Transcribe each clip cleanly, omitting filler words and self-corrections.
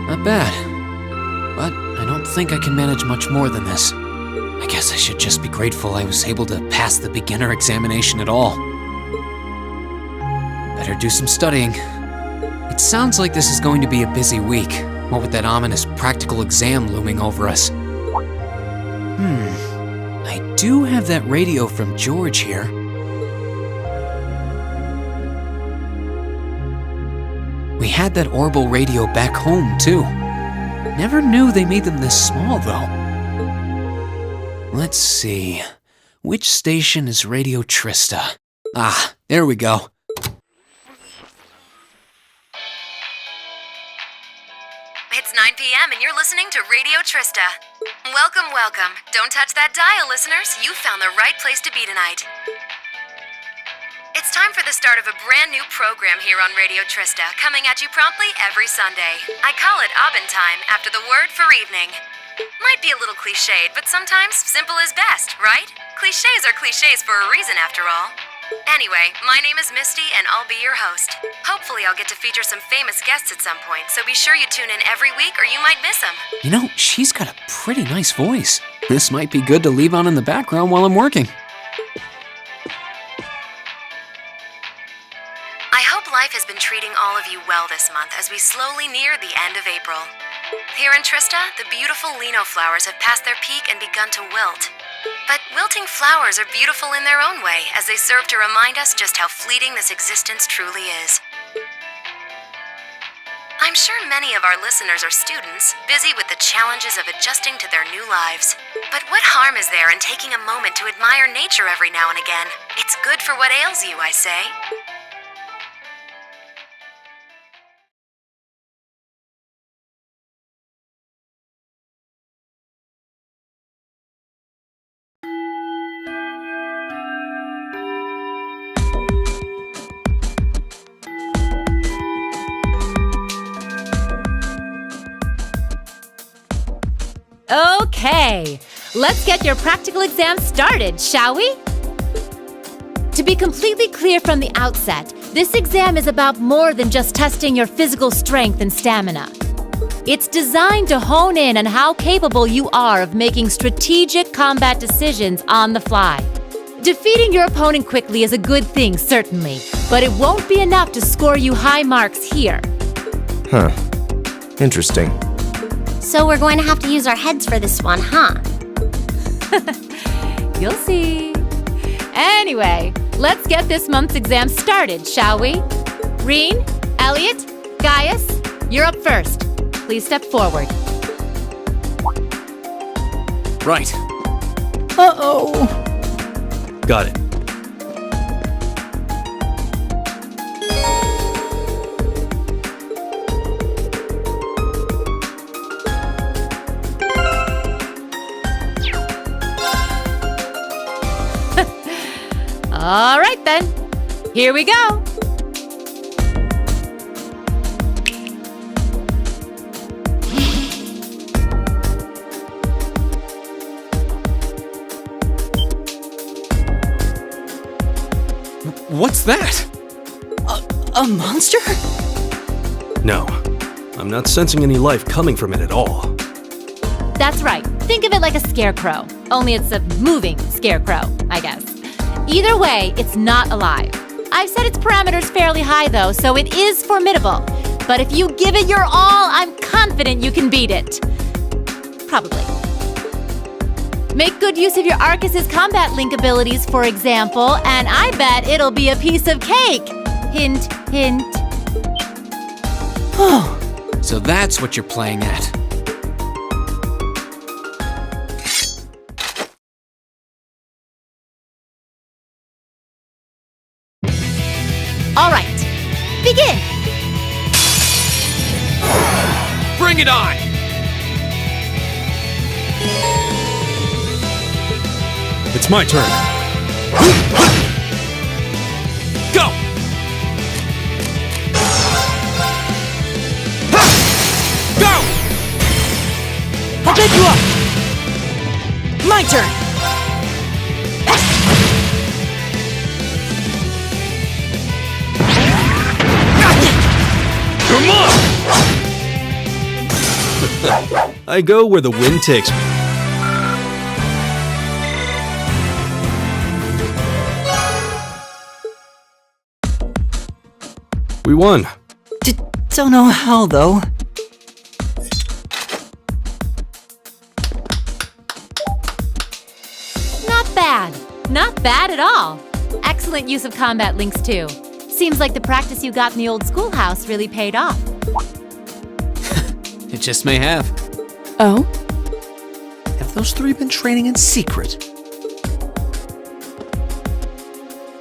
Not bad, but I don't think I can manage much more than this. I guess I should just be grateful I was able to pass the beginner examination at all. Better do some studying. It sounds like this is going to be a busy week, what with that ominous practical exam looming over us. I do have that radio from George here. We had that Orbital radio back home, too. Never knew they made them this small, though. Let's see. Which station is Radio Trista? Ah, there we go. It's 9 p.m. and you're listening to Radio Trista. Welcome, welcome. Don't touch that dial, listeners. You found the right place to be tonight. It's time for the start of a brand new program here on Radio Trista, coming at you promptly every Sunday. I call it Abend Time, after the word for evening. Might be a little cliched, but sometimes simple is best, right? Clichés are clichés for a reason, after all. Anyway, my name is Misty, and I'll be your host. Hopefully I'll get to feature some famous guests at some point, so be sure you tune in every week or you might miss them. You know, she's got a pretty nice voice. This might be good to leave on in the background while I'm working. I hope life has been treating all of you well this month as we slowly near the end of April. Here in Trista, the beautiful lino flowers have passed their peak and begun to wilt. But wilting flowers are beautiful in their own way as they serve to remind us just how fleeting this existence truly is. I'm sure many of our listeners are students, busy with the challenges of adjusting to their new lives. But what harm is there in taking a moment to admire nature every now and again? It's good for what ails you, I say. Okay, let's get your practical exam started, shall we? To be completely clear from the outset, this exam is about more than just testing your physical strength and stamina. It's designed to hone in on how capable you are of making strategic combat decisions on the fly. Defeating your opponent quickly is a good thing, certainly, but it won't be enough to score you high marks here. Huh. Interesting. So we're going to have to use our heads for this one, huh? You'll see. Anyway, let's get this month's exam started, shall we? Reen, Elliot, Gaius, you're up first. Please step forward. Right. Uh-oh. Got it. All right, then. Here we go. What's that? A monster? No, I'm not sensing any life coming from it at all. That's right. Think of it like a scarecrow. Only it's a moving scarecrow, I guess. Either way, it's not alive. I've set its parameters fairly high, though, so it is formidable. But if you give it your all, I'm confident you can beat it. Probably. Make good use of your Arcus's combat link abilities, for example, and I bet it'll be a piece of cake. Hint, hint. So that's what you're playing at. All right, begin. Bring it on! It's my turn. Go! Go! I'll pick you up! My turn! Come on! I go where the wind takes me. We won. Don't know how, though. Not bad. Not bad at all. Excellent use of combat links, too. Seems like the practice you got in the old schoolhouse really paid off. It just may have. Oh? Have those three been training in secret?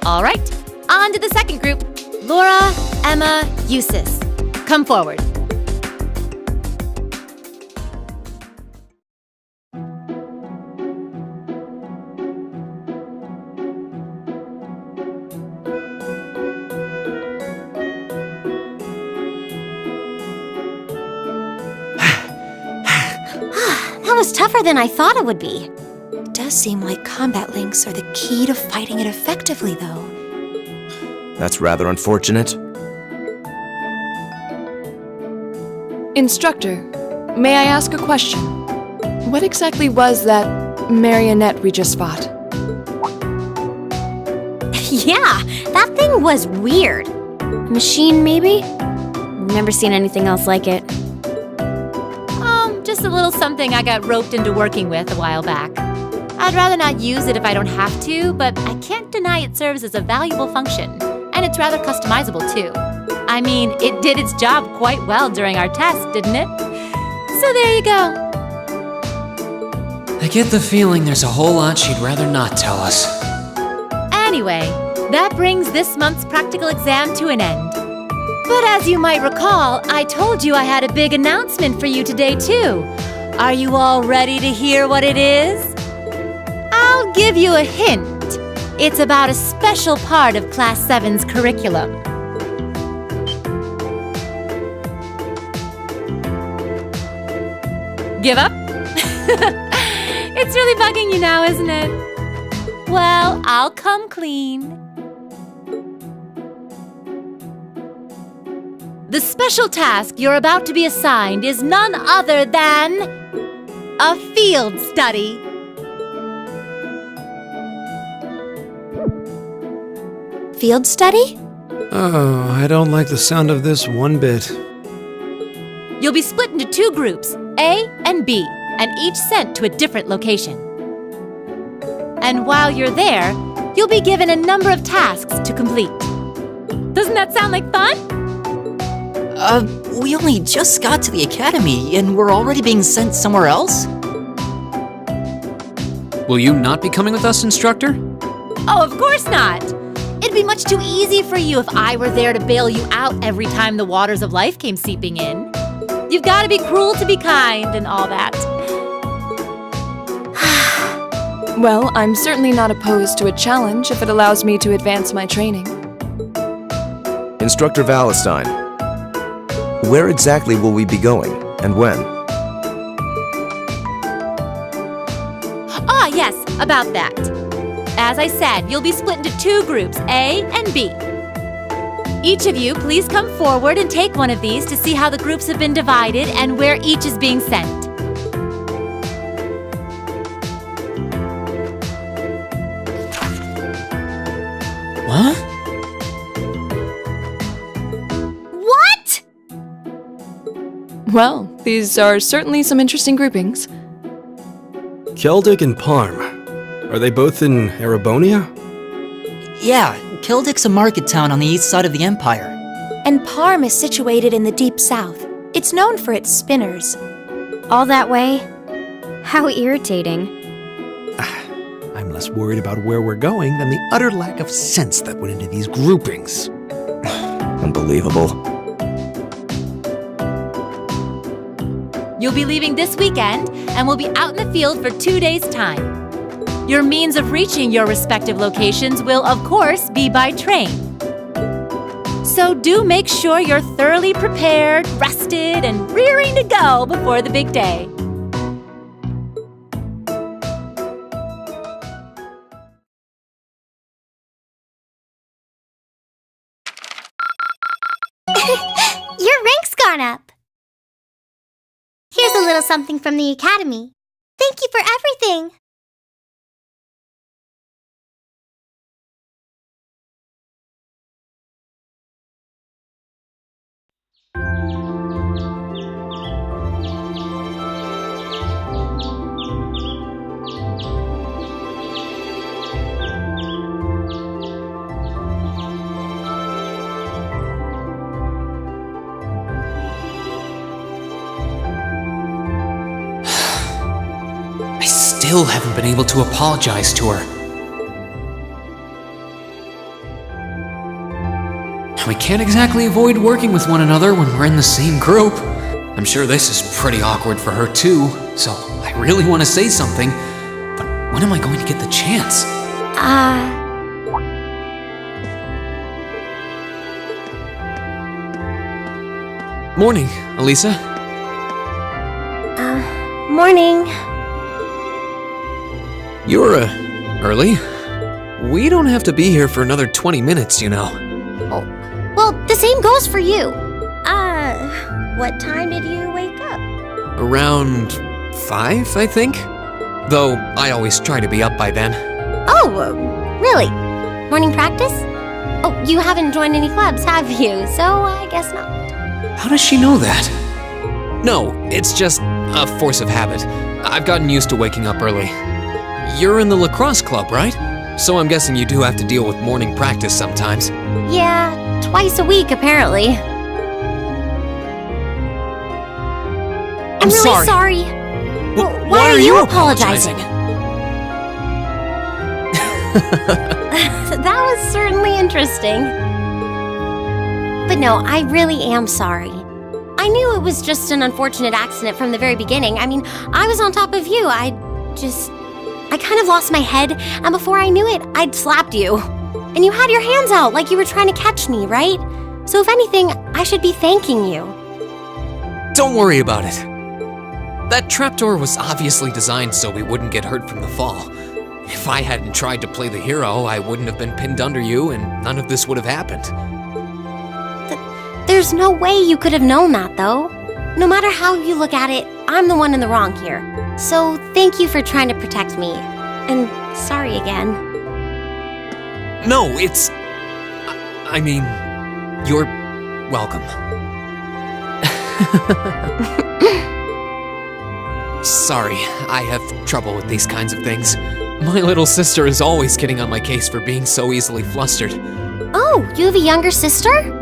All right, on to the second group. Laura, Emma, Eustace. Come forward. That was tougher than I thought it would be. It does seem like combat links are the key to fighting it effectively, though. That's rather unfortunate. Instructor, may I ask a question? What exactly was that marionette we just fought? Yeah, that thing was weird. Machine, maybe? Never seen anything else like it. Just a little something I got roped into working with a while back. I'd rather not use it if I don't have to, but I can't deny it serves as a valuable function. And it's rather customizable, too. I mean, it did its job quite well during our test, didn't it? So there you go. I get the feeling there's a whole lot she'd rather not tell us. Anyway, that brings this month's practical exam to an end. But as you might recall, I told you I had a big announcement for you today, too. Are you all ready to hear what it is? I'll give you a hint. It's about a special part of Class 7's curriculum. Give up? It's really bugging you now, isn't it? Well, I'll come clean. The special task you're about to be assigned is none other than a field study. Field study? Oh, I don't like the sound of this one bit. You'll be split into two groups, A and B, and each sent to a different location. And while you're there, you'll be given a number of tasks to complete. Doesn't that sound like fun? We only just got to the academy, and we're already being sent somewhere else? Will you not be coming with us, Instructor? Oh, of course not! It'd be much too easy for you if I were there to bail you out every time the waters of life came seeping in. You've got to be cruel to be kind and all that. Well, I'm certainly not opposed to a challenge if it allows me to advance my training. Instructor Valentine, where exactly will we be going, and when? Ah, yes, about that. As I said, you'll be split into two groups, A and B. Each of you, please come forward and take one of these to see how the groups have been divided and where each is being sent. What? What? Well, these are certainly some interesting groupings. Keldic and Parm. Are they both in Erebonia? Yeah, Keldic's a market town on the east side of the Empire. And Parm is situated in the deep south. It's known for its spinners. All that way? How irritating. I'm less worried about where we're going than the utter lack of sense that went into these groupings. Unbelievable. You'll be leaving this weekend, and we'll be out in the field for 2 days' time. Your means of reaching your respective locations will, of course, be by train. So do make sure you're thoroughly prepared, rested, and rearing to go before the big day. Your rank's gone up. Here's a little something from the Academy. Thank you for everything. I still haven't been able to apologize to her. And we can't exactly avoid working with one another when we're in the same group. I'm sure this is pretty awkward for her too, so I really want to say something, but when am I going to get the chance? Morning, Elisa. Morning. You're, early? We don't have to be here for another 20 minutes, you know. Well, the same goes for you. What time did you wake up? Around 5, I think? Though I always try to be up by then. Oh, really? Morning practice? Oh, you haven't joined any clubs, have you? So I guess not. How does she know that? No, it's just a force of habit. I've gotten used to waking up early. You're in the lacrosse club, right? So I'm guessing you do have to deal with morning practice sometimes. Yeah, twice a week, apparently. I'm really sorry. Why are you apologizing? That was certainly interesting. But no, I really am sorry. I knew it was just an unfortunate accident from the very beginning. I mean, I was on top of you. I kind of lost my head, and before I knew it, I'd slapped you. And you had your hands out like you were trying to catch me, right? So if anything, I should be thanking you. Don't worry about it. That trapdoor was obviously designed so we wouldn't get hurt from the fall. If I hadn't tried to play the hero, I wouldn't have been pinned under you, and none of this would have happened. There's no way you could have known that, though. No matter how you look at it, I'm the one in the wrong here. So thank you for trying to protect me. And sorry again. No, it's... I mean, you're welcome. Sorry, I have trouble with these kinds of things. My little sister is always getting on my case for being so easily flustered. Oh, you have a younger sister?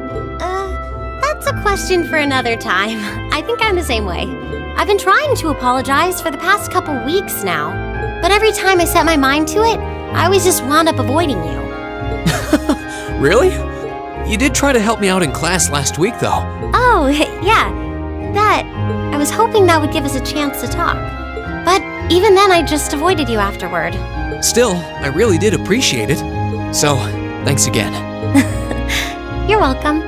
That's a question for another time. I think I'm the same way. I've been trying to apologize for the past couple weeks now. But every time I set my mind to it, I always just wound up avoiding you. Really? You did try to help me out in class last week, though. Oh, yeah. That. I was hoping that would give us a chance to talk. But even then, I just avoided you afterward. Still, I really did appreciate it. So, thanks again. You're welcome.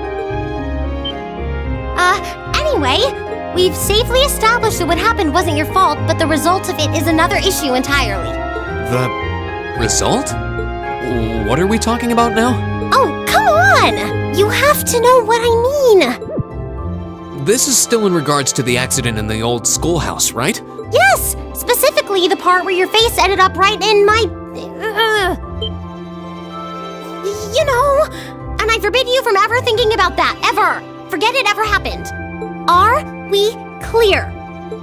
Anyway, we've safely established that what happened wasn't your fault, but the result of it is another issue entirely. The result? What are we talking about now? Oh, come on! You have to know what I mean! This is still in regards to the accident in the old schoolhouse, right? Yes! Specifically the part where your face ended up right in my... you know... And I forbid you from ever thinking about that, ever! Forget it ever happened. Are we clear?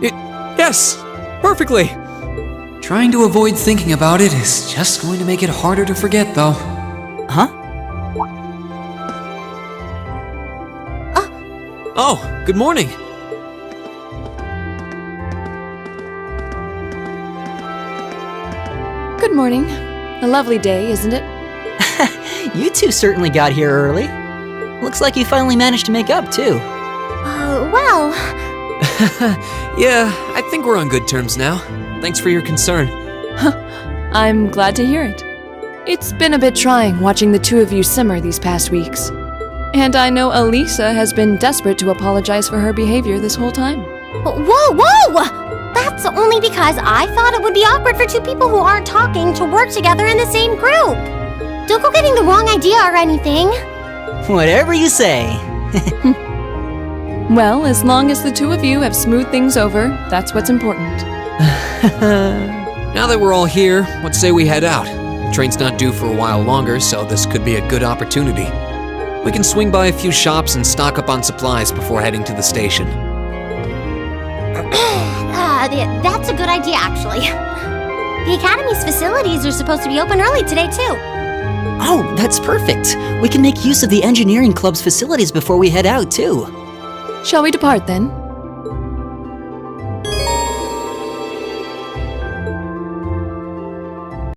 Yes, perfectly. Trying to avoid thinking about it is just going to make it harder to forget, though. Huh? Oh, good morning. Good morning. A lovely day, isn't it? You two certainly got here early. Looks like you finally managed to make up, too. Well... Yeah, I think we're on good terms now. Thanks for your concern. I'm glad to hear it. It's been a bit trying watching the two of you simmer these past weeks. And I know Elisa has been desperate to apologize for her behavior this whole time. Whoa! That's only because I thought it would be awkward for two people who aren't talking to work together in the same group. Don't go getting the wrong idea or anything. Whatever you say. Well, as long as the two of you have smoothed things over, that's what's important. Now that we're all here, let's say we head out. The train's not due for a while longer, so this could be a good opportunity. We can swing by a few shops and stock up on supplies before heading to the station. That's a good idea, actually. The Academy's facilities are supposed to be open early today, too. Oh, that's perfect. We can make use of the engineering club's facilities before we head out, too. Shall we depart then?